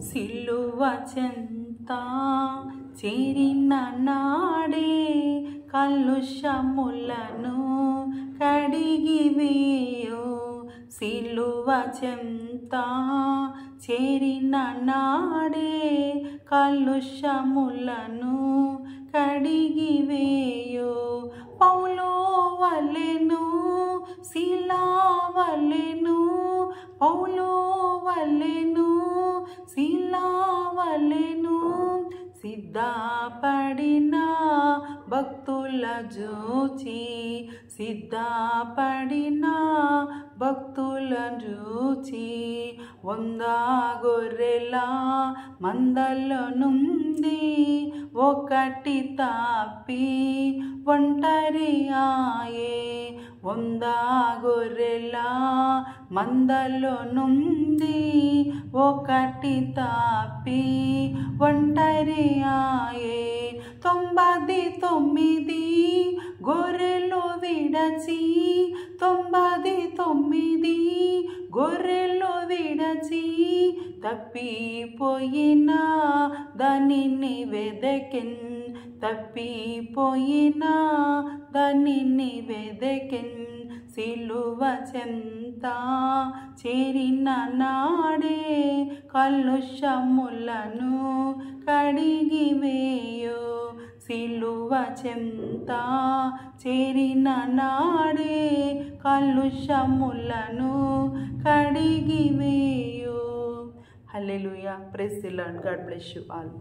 సిలువ చెంత చేరిన నాడే కలుషములను కడిగివేయు. సిలువ చెంత చేరిన నాడే కలుషములను కడిగివేయు. పౌలు వలెను శీలా వలెను, పౌలు వలెను శీలా వలెను సిద్ధపడిన భక్తుల జూచి, సిద్ధపడిన భక్తుల జూచి 100 గొర్రెల మందలో నుండి ఒకటి తప్పి ఒంటరి ఆయే. 100 గొర్రెల మందలో నుండి ఒకటి తప్పి ఒంటరి ఆయే. 99 గొర్రెలు విడచి, 99 గొర్రెలు విడచి తప్పిపోయిన దానిని వెదకెన్, తప్పిపోయిన దానిని వెదకెన్. సిలువ చెంత చేరిన నాడే కలుషములను కడిగివేయు. సిలువ చెంత చేరిన నాడే కలుషములను కడిగివేయు. Hallelujah. Praise the lord. God bless you all.